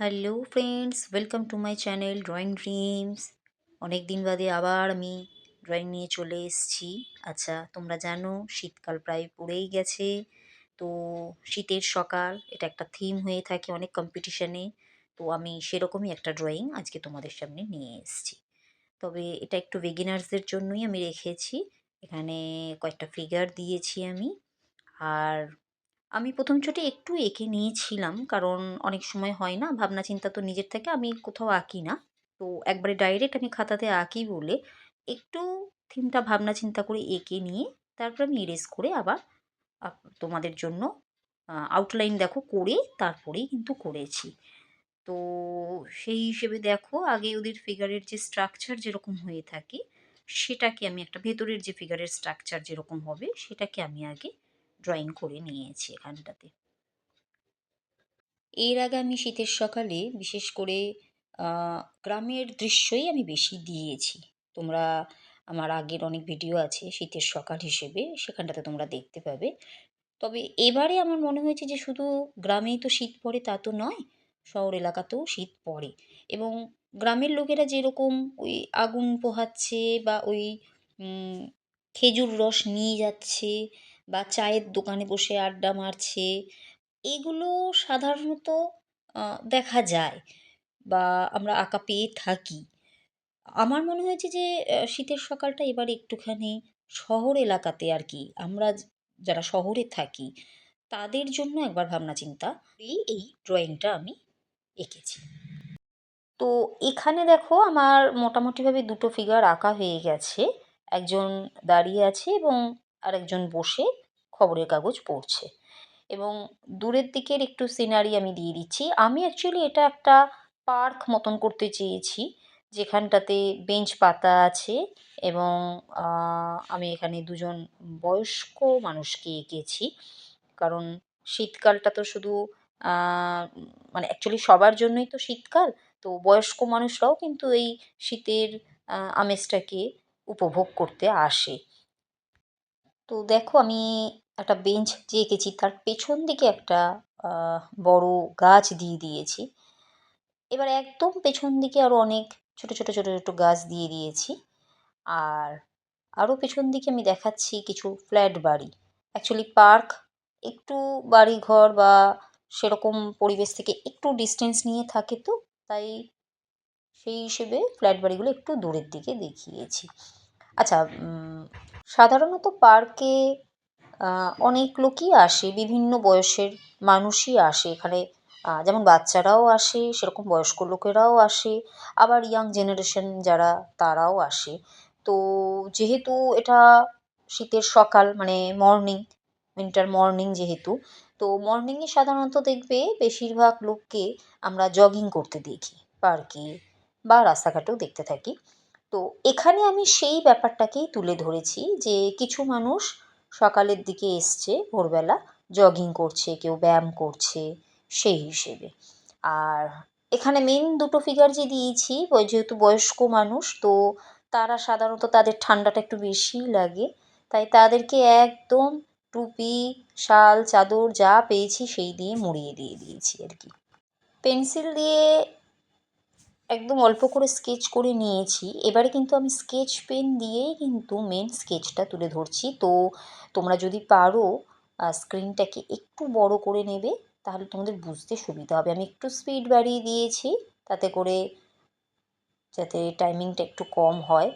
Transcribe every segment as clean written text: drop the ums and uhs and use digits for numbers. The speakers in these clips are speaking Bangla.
Hello friends, welcome to my channel drawing dreams. অনেক দিন বাদে আবার আমি ড্রয়িং নিয়ে চলে এসেছি। আচ্ছা, তোমরা জানো শীতকাল প্রায় পড়েই গেছে। তো শীতের সকাল এটা একটা থিম হয়ে থাকে অনেক কম্পিটিশনে। তো আমি সেরকমই একটা ড্রয়িং আজকে তোমাদের সামনে নিয়ে এসেছি। তবে এটা একটু বিগিনার্সদের জন্যই আমি রেখেছি। এখানে কয়েকটা ফিগার দিয়েছি আমি। আর আমি ১ম ছুটে একটু এঁকে নিয়েছিলাম। কারণ অনেক সময় হয় না, ভাবনা চিন্তা তো নিজের থেকে আমি কোথাও আঁকি না। তো একবারে ডাইরেক্ট আমি খাতাতে আঁকি বলে একটু থিমটা ভাবনা চিন্তা করে এঁকে নিয়ে তারপর আমি ইরেজ করে আবার তোমাদের জন্য আউটলাইন দেখো করে তারপরেই কিন্তু করেছি। তো সেই হিসেবে দেখো আগে ওদের ফিগারের যে স্ট্রাকচার যেরকম হয়ে থাকে সেটাকে আমি একটা ভেতরের যে ফিগারের স্ট্রাকচার যেরকম হবে সেটাকে আমি আগে ড্রয়িং করে নিয়েছি এখানটাতে। এর আগে আমি শীতের সকালে বিশেষ করে গ্রামের দৃশ্যই আমি বেশি দিয়েছি। তোমরা আমার আগের অনেক ভিডিও আছে শীতের সকাল হিসেবে, সেখানটাতে তোমরা দেখতে পাবে। তবে এবারে আমার মনে হয়েছে যে শুধু গ্রামেই তো শীত পড়ে তা তো নয়, শহর এলাকাতেও শীত পড়ে। এবং গ্রামের লোকেরা যেরকম ওই আগুন পোহাচ্ছে বা ওই উম, খেজুর রস নিয়ে যাচ্ছে বা চায়ের দোকানে বসে আড্ডা মারছে, এগুলো সাধারণত দেখা যায় বা আমরা আঁকা পেয়ে থাকি। আমার মনে হয়েছে যে শীতের সকালটা এবার একটুখানি শহর এলাকাতে আর কি আমরা যারা শহরে থাকি তাদের জন্য একবার ভাবনা চিন্তা এই ড্রয়িংটা আমি এঁকেছি। তো এখানে দেখো আমার মোটামুটিভাবে দুটো ফিগার আঁকা হয়ে গেছে। একজন দাঁড়িয়ে আছে এবং আরেকজন বসে খবরের কাগজ পড়ছে। এবং দূরের দিকের একটু সিনারি আমি দিয়ে দিচ্ছি। আমি অ্যাকচুয়ালি এটা একটা পার্ক মতন করতে চেয়েছি, যেখানটাতে বেঞ্চ পাতা আছে এবং আমি এখানে দুজন বয়স্ক মানুষকে এঁকেছি। কারণ শীতকালটা তো শুধু মানে অ্যাকচুয়ালি সবার জন্যই তো শীতকাল। তো বয়স্ক মানুষরাও কিন্তু এই শীতের আমেজটাকে উপভোগ করতে আসে। তো দেখো আমি একটা বেঞ্চ যে এঁকেছি তার পেছন দিকে একটা বড় গাছ দিয়ে দিয়েছি। এবার একদম পেছন দিকে আরও অনেক ছোট ছোট ছোট ছোট গাছ দিয়ে দিয়েছি। আর আরও পেছন দিকে আমি দেখাচ্ছি কিছু ফ্ল্যাট বাড়ি। অ্যাকচুয়ালি পার্ক একটু বাড়িঘর বা সেরকম পরিবেশ থেকে একটু ডিস্টেন্স নিয়ে থাকে, তো তাই সেই হিসেবে ফ্ল্যাট বাড়িগুলো একটু দূরের দিকে দেখিয়েছি। আচ্ছা, সাধারণত পার্কে অনেক লোকই আসে, বিভিন্ন বয়সের মানুষই আসে এখানে। যেমন বাচ্চারাও আসে, সেরকম বয়স্ক লোকেরাও আসে, আবার ইয়াং জেনারেশন যারা তারাও আসে। তো যেহেতু এটা শীতের সকাল মানে মর্নিং, উইন্টার মর্নিং যেহেতু, তো মর্নিংয়ে সাধারণত দেখবে বেশিরভাগ লোককে আমরা জগিং করতে দেখি পার্কে বা রাস্তাঘাটেও দেখতে থাকি। তো এখানে আমি সেই ব্যাপারটাকেই তুলে ধরেছি যে কিছু মানুষ সকালের দিকে এসছে ভোরবেলা, জগিং করছে, কেউ ব্যায়াম করছে সেই হিসেবে। আর এখানে মেন দুটো ফিগার যে দিয়েছি যেহেতু বয়স্ক মানুষ, তো তারা সাধারণত তাদের ঠান্ডাটা একটু বেশিই লাগে, তাই তাদেরকে একদম টুপি, শাল, চাদর যা পেয়েছি সেই দিয়ে মুড়িয়ে দিয়ে দিয়েছি আর কি। পেন্সিল দিয়ে একদম অল্প করে স্কেচ করে নিয়েছি। এবারে কিন্তু আমি স্কেচ পেন দিয়েই কিন্তু মেন স্কেচটা তুলে ধরছি। তো তোমরা যদি পারো স্ক্রিনটাকে একটু বড় করে নেবে, তাহলে তোমাদের বুঝতে সুবিধা হবে। আমি একটু স্পিড বাড়িয়ে দিয়েছি তাতে করে, যাতে টাইমিংটা একটু কম হয়।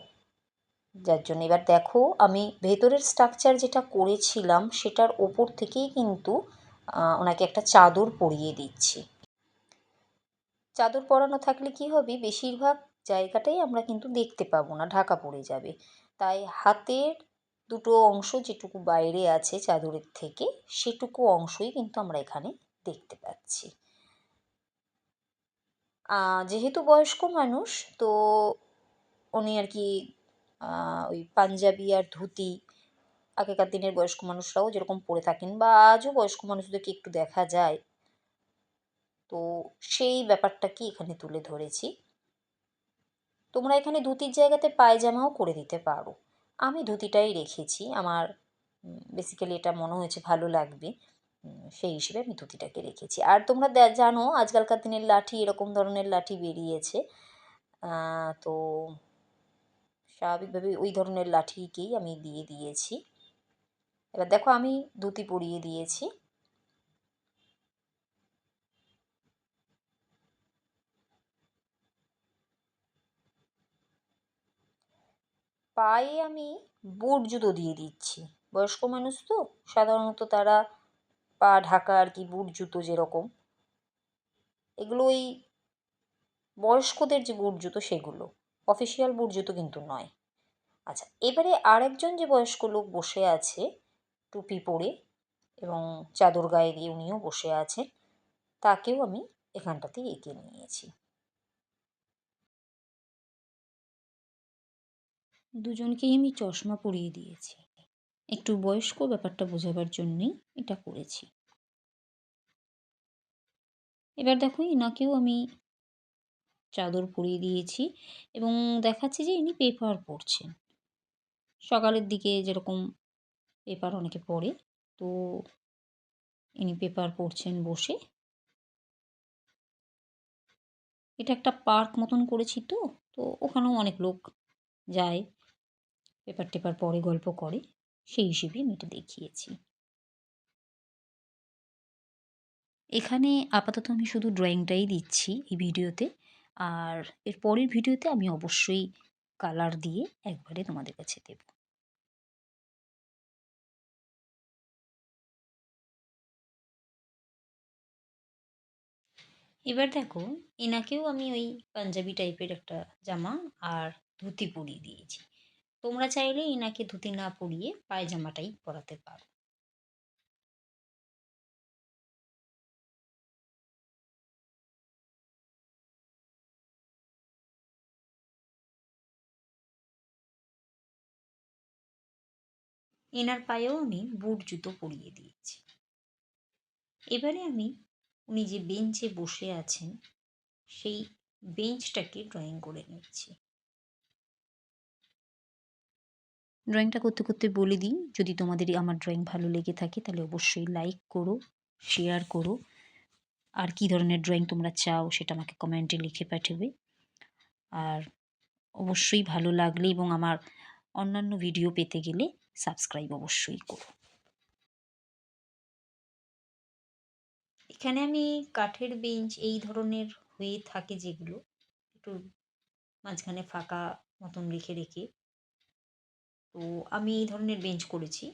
যার জন্য এবার দেখো আমি ভেতরের স্ট্রাকচার যেটা করেছিলাম সেটার ওপর থেকেই কিন্তু ওনাকে একটা চাদর পরিয়ে দিচ্ছি। চাদর পরানো থাকলে কি হবে, বেশিরভাগ জায়গাটাই আমরা কিন্তু দেখতে পাবো না, ঢাকা পড়ে যাবে। তাই হাতের দুটো অংশ যেটুকু বাইরে আছে চাদরের থেকে সেটুকু অংশই কিন্তু আমরা এখানে দেখতে পাচ্ছি। যেহেতু বয়স্ক মানুষ, তো উনি আর কি ওই পাঞ্জাবি আর ধুতি আগেকার দিনের বয়স্ক মানুষরাও যেরকম পরে থাকেন বা আজও বয়স্ক মানুষদেরকে একটু দেখা যায়, তো সেই ব্যাপারটাকে এখানে তুলে ধরেছি। তোমরা এখানে ধুতির জায়গাতে পায়জামাও করে দিতে পারো। আমি ধুতিটাই রেখেছি, আমার বেসিক্যালি এটা মনে হয়েছে ভালো লাগবে। সেই হিসেবে আমি ধুতিটাকে রেখেছি। আর তোমরা জানো আজকালকার দিনের লাঠি এরকম ধরনের লাঠি বেরিয়েছে। তো স্বাভাবিকভাবেই ওই ধরনের লাঠিকেই আমি দিয়ে দিয়েছি। এবার দেখো আমি ধুতি পরিয়ে দিয়েছি। পায়ে আমি বুট জুতো দিয়ে দিচ্ছি। বয়স্ক মানুষ তো সাধারণত তারা পা ঢাকা আর কি বুট জুতো যেরকম, এগুলো ওই বয়স্কদের যে বুট জুতো সেগুলো। অফিসিয়াল বুট জুতো কিন্তু নয়। আচ্ছা, এবারে আরেকজন যে বয়স্ক লোক বসে আছে টুপি পরে এবং চাদর গায়ে দিয়ে উনিও বসে আছেন, তাকেও আমি এখানটাতে এঁকে নিয়েছি। দুজনকেই আমি চশমা পরিয়ে দিয়েছি। একটু বয়স্ক ব্যাপারটা বোঝাবার জন্যেই এটা করেছি। এবার দেখো এনাকেও আমি চাদর পরিয়ে দিয়েছি এবং দেখাচ্ছে যে ইনি পেপার পড়ছেন। সকালের দিকে যেরকম পেপার অনেকে পড়ে, তো ইনি পেপার পড়ছেন বসে। এটা একটা পার্ক মতন করেছি তো, তো ওখানেও অনেক লোক যায়, পেপার টেপার পড়ে, গল্প করে। সেই হিসেবেই আমি এটা দেখিয়েছি। এখানে আপাতত আমি শুধু ড্রয়িংটাই দিচ্ছি এই ভিডিওতে। আর এর পরের ভিডিওতে আমি অবশ্যই কালার দিয়ে একবারে তোমাদের কাছে দেব। এবার দেখো এনাকেও আমি ওই পাঞ্জাবি টাইপের একটা জামা আর ধুতি পরিয়ে দিয়েছি। তোমরা চাইলে এনাকে ধুতি না পরিয়ে পায়জামাটাই পরাতে পারো। এনার পায়েও আমি বুট জুতো পরিয়ে দিয়েছি। এবারে আমি উনি যে বেঞ্চে বসে আছেন সেই বেঞ্চটাকে ড্রয়িং করে নিচ্ছি। ড্রয়িংটা করতে করতে বলে দিই, যদি তোমাদের আমার ড্রয়িং ভালো লেগে থাকে তাহলে অবশ্যই লাইক করো, শেয়ার করো। আর কী ধরনের ড্রয়িং তোমরা চাও সেটা আমাকে কমেন্টে লিখে পাঠাবে। আর অবশ্যই ভালো লাগলে এবং আমার অন্যান্য ভিডিও পেতে গেলে সাবস্ক্রাইব অবশ্যই করো। এখানে আমি কাঠের বেঞ্চ এই ধরনের হয়ে থাকে যেগুলো একটু মাঝখানে ফাঁকা মতন রেখে রেখে, তো আমি এই ধরনের বেঞ্চ করেছি।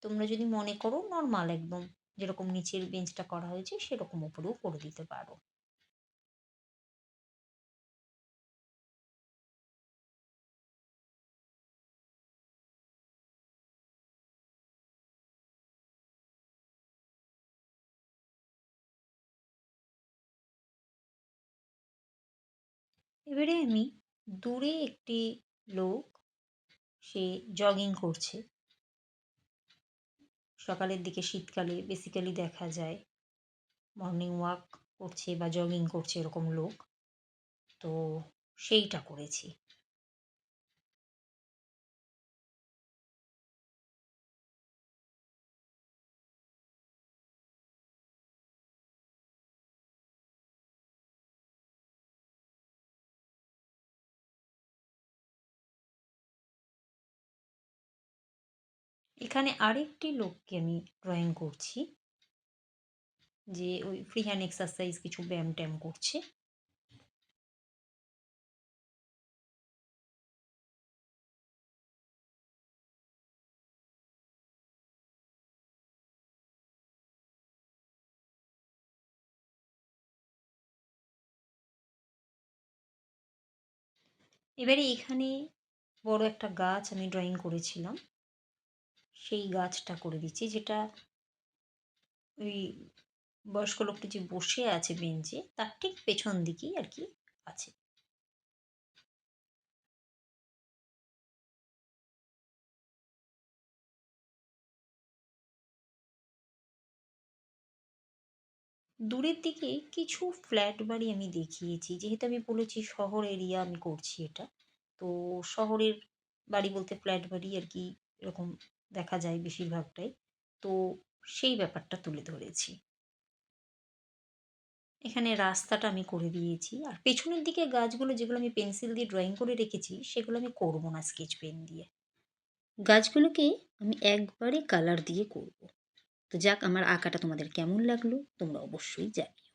তোমরা যদি মনে করো নর্মাল একদম যেরকম নিচের বেঞ্চটা করা হয়েছে সেরকম উপরেও করে দিতে পারো। এবারে আমি দূরে একটি লোক, সে জগিং করছে। সকালের দিকে শীতকালে বেসিক্যালি দেখা যায় মর্নিং ওয়াক করছে বা জগিং করছে এরকম লোক, তো সেইটা করেছি। এখানে আরেকটি লোককে আমি ড্রয়িং করছি, যে ওই ফ্রি হ্যান্ড এক্সারসাইজ কিছু ব্যায়াম ট্যায়াম করছে। এবারে এখানে বড় একটা গাছ আমি ড্রয়িং করেছিলাম, সেই গাছটা করে দিচ্ছি, যেটা ওই বয়স্ক লোকটি যে বসে আছে বেঞ্চে তার ঠিক পেছন দিকেই আর কি আছে। দূরের দিকে কিছু ফ্ল্যাট বাড়ি আমি দেখিয়েছি, যেহেতু আমি বলেছি শহর এরিয়া আমি করছি এটা। তো শহরের বাড়ি বলতে ফ্ল্যাট বাড়ি আর কি এরকম দেখা যায় বেশিরভাগটাই। তো সেই ব্যাপারটা তুলে ধরেছি। এখানে রাস্তাটা আমি করে দিয়েছি। আর পেছনের দিকে গাছগুলো যেগুলো আমি পেন্সিল দিয়ে ড্রইং করে রেখেছি, সেগুলো আমি করব না স্কেচ পেন দিয়ে। গাছগুলোকে আমি একবারে কালার দিয়ে করব। তো যাক, আমার আঁকাটা তোমাদের কেমন লাগলো তোমরা অবশ্যই জানিও।